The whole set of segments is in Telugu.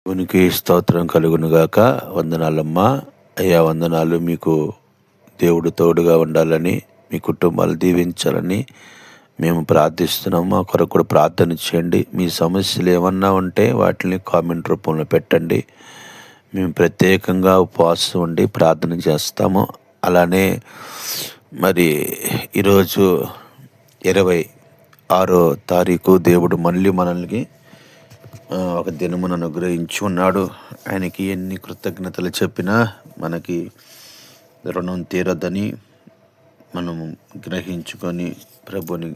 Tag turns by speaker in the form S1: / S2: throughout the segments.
S1: దేవునికి స్తోత్రం కలుగునుగాక. వందనాలమ్మా. అయ్యా వందనాలు. మీకు దేవుడు తోడుగా ఉండాలని, మీ కుటుంబాలు దీవించాలని మేము ప్రార్థిస్తున్నాము. మా కొరకు కూడా ప్రార్థన చేయండి. మీ సమస్యలు ఏమన్నా ఉంటే వాటిని కామెంట్ రూపంలో పెట్టండి. మేము ప్రత్యేకంగా ఉపవాసం ఉండి ప్రార్థన చేస్తాము. అలానే మరి ఈరోజు 26వ తారీఖు దేవుడు మళ్ళీ మనల్ని ఒక దినమును అనుగ్రహించి ఉన్నాడు. ఆయనకి ఎన్ని కృతజ్ఞతలు చెప్పినా మనకి రుణం తీరదని మనము గ్రహించుకొని ప్రభుని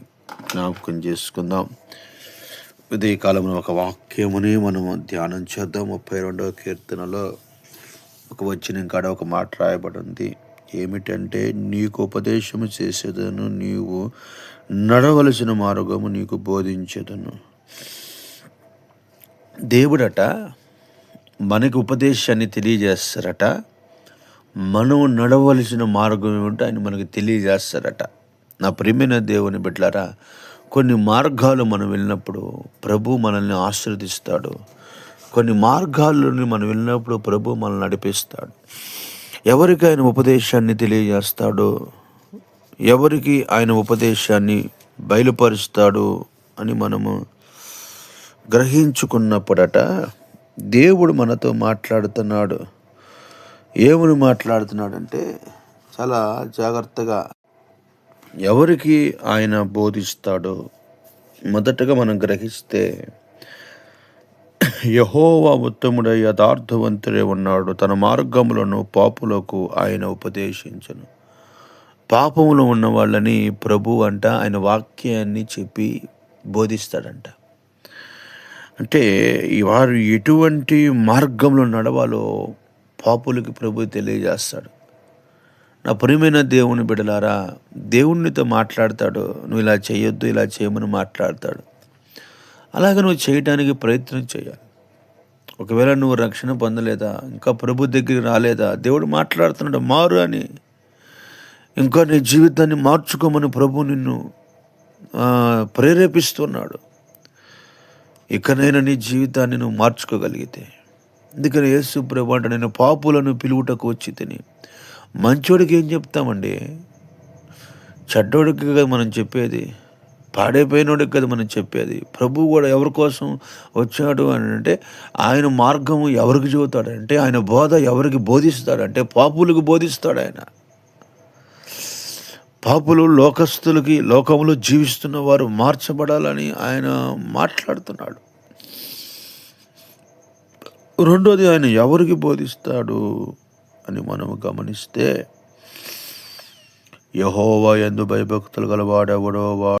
S1: జ్ఞాపకం చేసుకుందాం. ఉదయ కాలంలో ఒక వాక్యముని మనము ధ్యానం చేద్దాం. 32వ కీర్తనలో ఒక వచనం కాడ ఒక మాట రాయబడి ఉంది. ఏమిటంటే, నీకు ఉపదేశము చేసేదను, నీవు నడవలసిన మార్గము నీకు బోధించేదను. దేవుడట మనకి ఉపదేశాన్ని తెలియజేస్తారట. మనం నడవలసిన మార్గం ఏమిటో ఆయన మనకు తెలియజేస్తారట. నా ప్రియమైన దేవుని బిడ్డలారా, కొన్ని మార్గాలు మనం వెళ్ళినప్పుడు ప్రభు మనల్ని ఆశీర్వదిస్తాడు. కొన్ని మార్గాల్లోని మనం వెళ్ళినప్పుడు ప్రభు మనల్ని నడిపిస్తాడు. ఎవరికి ఆయన ఉపదేశాన్ని తెలియజేస్తాడో, ఎవరికి ఆయన ఉపదేశాన్ని బయలుపరుస్తాడు అని మనము గ్రహించుకున్నప్పుడట దేవుడు మనతో మాట్లాడుతున్నాడు. ఏమని మాట్లాడుతున్నాడంటే, చాలా జాగ్రత్తగా ఎవరికి ఆయన బోధిస్తాడో మొదటగా మనం గ్రహిస్తే, యెహోవా ఉత్తముడై యథార్థవంతుడే ఉన్నాడు, తన మార్గములను పాపులకు ఆయన ఉపదేశించును. పాపములో ఉన్న వాళ్ళని ప్రభు అంట ఆయన వాక్యాన్ని చెప్పి బోధిస్తాడంట. అంటే వారు ఎటువంటి మార్గంలో నడవాలో పాపులకి ప్రభు తెలియజేస్తాడు. నా ప్రియమైన దేవుని బిడ్డలారా, దేవునితో మాట్లాడతాడు. నువ్వు ఇలా చేయొద్దు, ఇలా చేయమని మాట్లాడతాడు. అలాగే నువ్వు చేయడానికి ప్రయత్నం చేయాలి. ఒకవేళ నువ్వు రక్షణ పొందలేదా, ఇంకా ప్రభు దగ్గరికి రాలేదా, దేవుడు మాట్లాడుతున్నాడు మారు అని. ఇంకా నీ జీవితాన్ని మార్చుకోమని ప్రభు నిన్ను ప్రేరేపిస్తున్నాడు. ఇకనైనా నీ జీవితాన్ని నువ్వు మార్చుకోగలిగితే. అందుకని యేసు ప్రభు అంటే, నేను పాపులను పిలువుటకు వచ్చి తిని. మంచోడికి ఏం చెప్తామండి? చెడ్డోడికి కదా మనం చెప్పేది, పాడైపోయినోడికి కదా మనం చెప్పేది. ప్రభు కూడా ఎవరి కోసం వచ్చాడు అని అంటే, ఆయన మార్గము ఎవరికి చెబుతాడంటే, ఆయన బోధ ఎవరికి బోధిస్తాడంటే పాపులకు బోధిస్తాడు. ఆయన పాపులు లోకస్తులకి, లోకంలో జీవిస్తున్న వారు మార్చబడాలని ఆయన మాట్లాడుతున్నాడు. రెండోది, ఆయన ఎవరికి బోధిస్తాడు అని మనము గమనిస్తే, యెహోవా యందు భయభక్తులు గలవాడెవడో